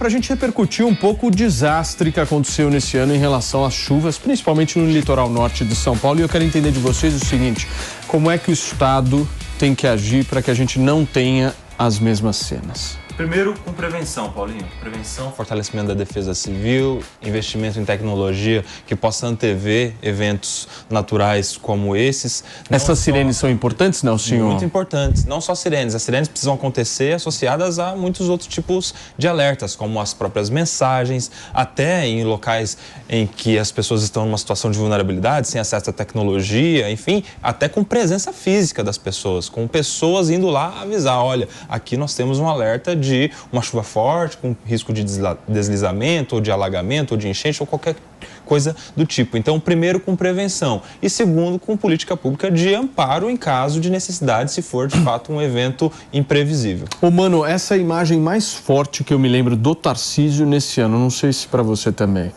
Para a gente repercutir um pouco o desastre que aconteceu nesse ano em relação às chuvas, principalmente no litoral norte de São Paulo. E eu quero entender de vocês o seguinte: como é que o Estado tem que agir para que a gente não tenha as mesmas cenas? Primeiro, com prevenção, Paulinho. Prevenção, fortalecimento da defesa civil, investimento em tecnologia que possa antever eventos naturais como esses. Essas sirenes são importantes, não, senhor? Muito importantes. Não só sirenes. As sirenes precisam acontecer associadas a muitos outros tipos de alertas, como as próprias mensagens, até em locais em que as pessoas estão numa situação de vulnerabilidade, sem acesso à tecnologia, enfim, até com presença física das pessoas, com pessoas indo lá avisar: olha, aqui nós temos um alerta de uma chuva forte, com risco de deslizamento, ou de alagamento, ou de enchente, ou qualquer coisa do tipo. Então, primeiro, com prevenção. E segundo, com política pública de amparo em caso de necessidade, se for, de fato, um evento imprevisível. Ô, mano, essa é a imagem mais forte que eu me lembro do Tarcísio nesse ano. Não sei se para você também.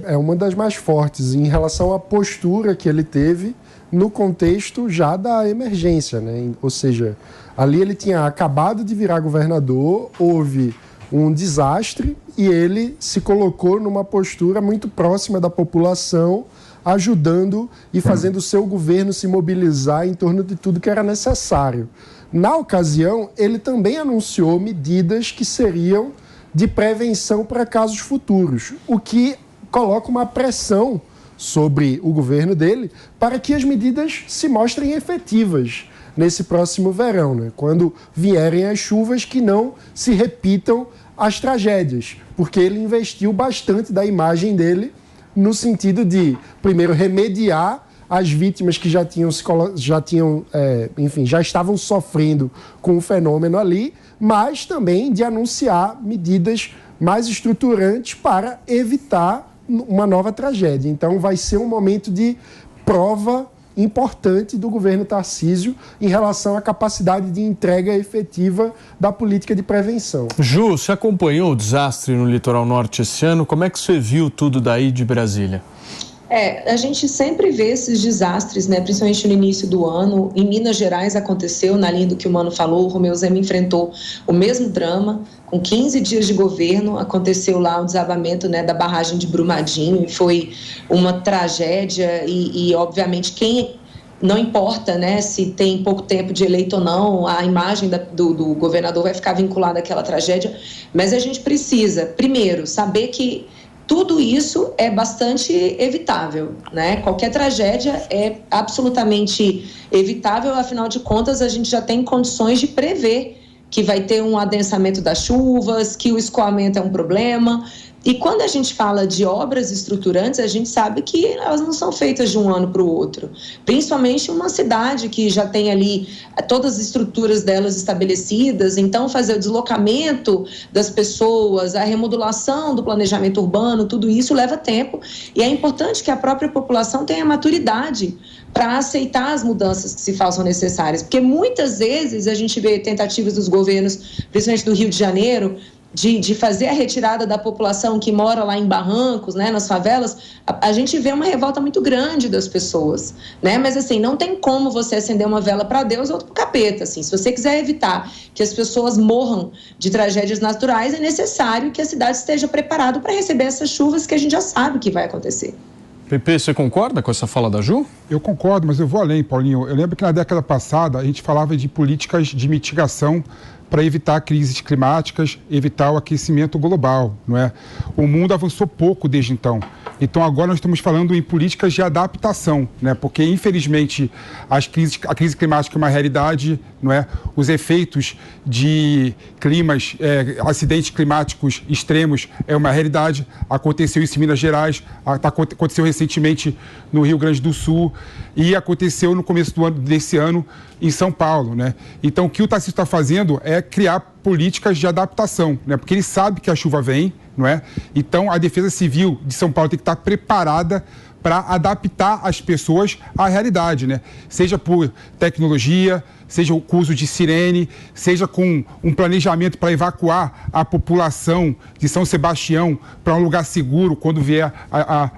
É uma das mais fortes em relação à postura que ele teve no contexto já da emergência, né? Ou seja, ali ele tinha acabado de virar governador, houve um desastre e ele se colocou numa postura muito próxima da população, ajudando e fazendo o seu governo se mobilizar em torno de tudo que era necessário. Na ocasião, ele também anunciou medidas que seriam de prevenção para casos futuros, o que coloca uma pressão sobre o governo dele para que as medidas se mostrem efetivas nesse próximo verão, né? Quando vierem as chuvas, que não se repitam as tragédias, porque ele investiu bastante da imagem dele no sentido de, primeiro, remediar as vítimas que já estavam sofrendo com o fenômeno ali, mas também de anunciar medidas mais estruturantes para evitar uma nova tragédia. Então vai ser um momento de prova importante do governo Tarcísio em relação à capacidade de entrega efetiva da política de prevenção. Ju, você acompanhou o desastre no litoral norte esse ano? Como é que você viu tudo daí de Brasília? A gente sempre vê esses desastres, né? Principalmente no início do ano. Em Minas Gerais aconteceu, na linha do que o Mano falou, o Romeu Zema enfrentou o mesmo drama. Com 15 dias de governo, aconteceu lá o desabamento, né, da barragem de Brumadinho, e foi uma tragédia e obviamente, quem não importa, né, se tem pouco tempo de eleito ou não, a imagem do governador vai ficar vinculada àquela tragédia, mas a gente precisa, primeiro, saber que tudo isso é bastante evitável, né? Qualquer tragédia é absolutamente evitável, afinal de contas, a gente já tem condições de prever que vai ter um adensamento das chuvas, que o escoamento é um problema. E quando a gente fala de obras estruturantes, a gente sabe que elas não são feitas de um ano para o outro. Principalmente uma cidade que já tem ali todas as estruturas delas estabelecidas, então fazer o deslocamento das pessoas, a remodulação do planejamento urbano, tudo isso leva tempo. E é importante que a própria população tenha maturidade para aceitar as mudanças que se façam necessárias. Porque muitas vezes a gente vê tentativas dos governos, principalmente do Rio de Janeiro, de fazer a retirada da população que mora lá em barrancos, né, nas favelas. A gente vê uma revolta muito grande das pessoas, né? Mas assim, não tem como você acender uma vela para Deus ou outra para o capeta, assim. Se você quiser evitar que as pessoas morram de tragédias naturais, é necessário que a cidade esteja preparada para receber essas chuvas que a gente já sabe que vai acontecer. Pepe, você concorda com essa fala da Ju? Eu concordo, mas eu vou além, Paulinho. Eu lembro que na década passada a gente falava de políticas de mitigação para evitar crises climáticas, evitar o aquecimento global, não é? O mundo avançou pouco desde então. Então agora nós estamos falando em políticas de adaptação, né? Porque infelizmente a crise climática é uma realidade, não é? Os efeitos de climas, acidentes climáticos extremos é uma realidade. Aconteceu isso em Minas Gerais, aconteceu recentemente no Rio Grande do Sul e aconteceu no começo desse ano em São Paulo, né? Então o que o Tarcísio está fazendo é criar políticas de adaptação, né? Porque ele sabe que a chuva vem, não é? Então a Defesa Civil de São Paulo tem que estar preparada para adaptar as pessoas à realidade, né? Seja por tecnologia, seja com o uso de sirene, seja com um planejamento para evacuar a população de São Sebastião para um lugar seguro quando vier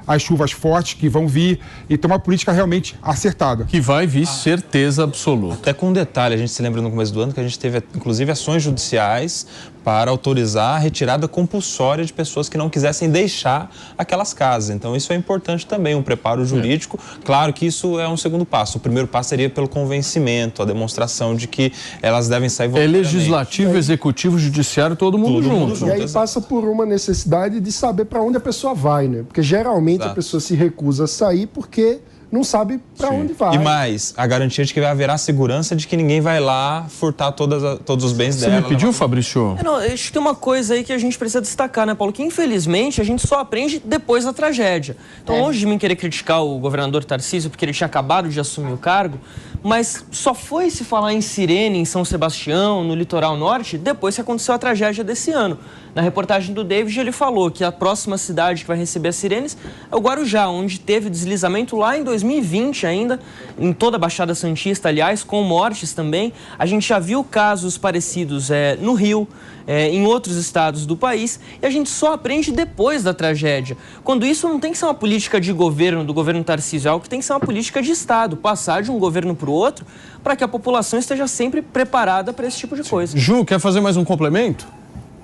as chuvas fortes que vão vir. Então, uma política realmente acertada. Que vai vir, certeza absoluta. Até com um detalhe, a gente se lembra no começo do ano que a gente teve, inclusive, ações judiciais para autorizar a retirada compulsória de pessoas que não quisessem deixar aquelas casas. Então, isso é importante também, um preparo jurídico. Claro que isso é um segundo passo. O primeiro passo seria pelo convencimento, a demonstração de que elas devem sair voluntariamente. É legislativo, executivo, judiciário, todo mundo junto. E aí passa por uma necessidade de saber para onde a pessoa vai, né? Porque geralmente a pessoa se recusa a sair porque não sabe para onde vai. E mais, a garantia de que haverá segurança de que ninguém vai lá furtar todos os bens dela. Você me pediu, Fabrício? Não, acho que tem uma coisa aí que a gente precisa destacar, né, Paulo? Que infelizmente a gente só aprende depois da tragédia. Então, longe de mim querer criticar o governador Tarcísio porque ele tinha acabado de assumir o cargo, mas só foi se falar em sirene em São Sebastião, no litoral norte, depois que aconteceu a tragédia desse ano. Na reportagem do David, ele falou que a próxima cidade que vai receber as sirenes é o Guarujá, onde teve deslizamento lá em 2020 ainda, em toda a Baixada Santista, aliás, com mortes também. A gente já viu casos parecidos no Rio, em outros estados do país, e a gente só aprende depois da tragédia. Quando isso não tem que ser uma política de governo, do governo Tarcísio, é algo que tem que ser uma política de Estado, passar de um governo para o outro, para que a população esteja sempre preparada para esse tipo de coisa. Ju, quer fazer mais um complemento?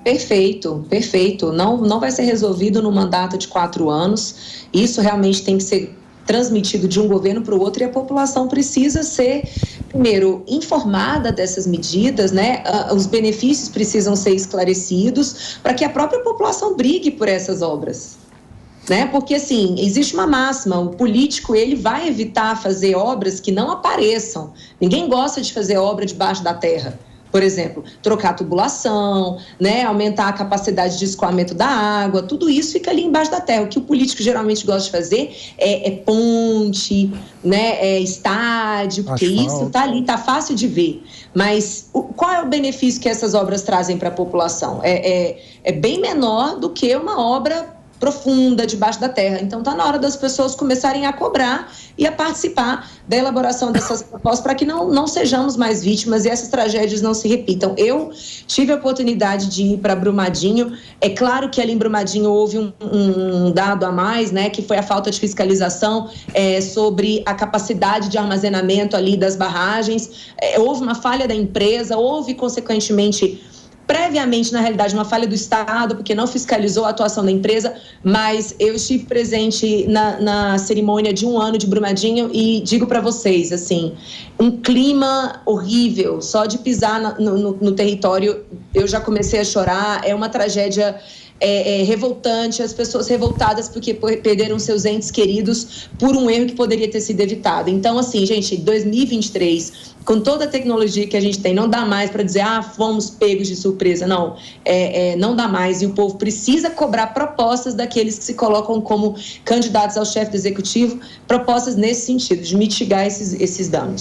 Perfeito, perfeito. Não vai ser resolvido no mandato de 4 anos. Isso realmente tem que ser transmitido de um governo para o outro e a população precisa ser, primeiro, informada dessas medidas, né? Os benefícios precisam ser esclarecidos para que a própria população brigue por essas obras. Né? Porque, assim, existe uma máxima, o político, ele vai evitar fazer obras que não apareçam. Ninguém gosta de fazer obra debaixo da terra. Por exemplo, trocar a tubulação, né, aumentar a capacidade de escoamento da água, tudo isso fica ali embaixo da terra. O que o político geralmente gosta de fazer é ponte, né, é estádio, porque isso está ali, está fácil de ver. Mas qual é o benefício que essas obras trazem para a população? É bem menor do que uma obra profunda debaixo da terra. Então está na hora das pessoas começarem a cobrar e a participar da elaboração dessas propostas para que não sejamos mais vítimas e essas tragédias não se repitam. Eu tive a oportunidade de ir para Brumadinho. É claro que ali em Brumadinho houve um dado a mais, né, que foi a falta de fiscalização sobre a capacidade de armazenamento ali das barragens. Houve uma falha da empresa, houve consequentemente previamente, na realidade, uma falha do Estado, porque não fiscalizou a atuação da empresa, mas eu estive presente na cerimônia de 1 ano de Brumadinho e digo para vocês, assim, um clima horrível, só de pisar no território eu já comecei a chorar, é uma tragédia revoltante, as pessoas revoltadas porque perderam seus entes queridos por um erro que poderia ter sido evitado. Então, assim, gente, 2023, com toda a tecnologia que a gente tem, não dá mais para dizer, fomos pegos de surpresa. Não, não dá mais. E o povo precisa cobrar propostas daqueles que se colocam como candidatos ao chefe do executivo, propostas nesse sentido, de mitigar esses danos.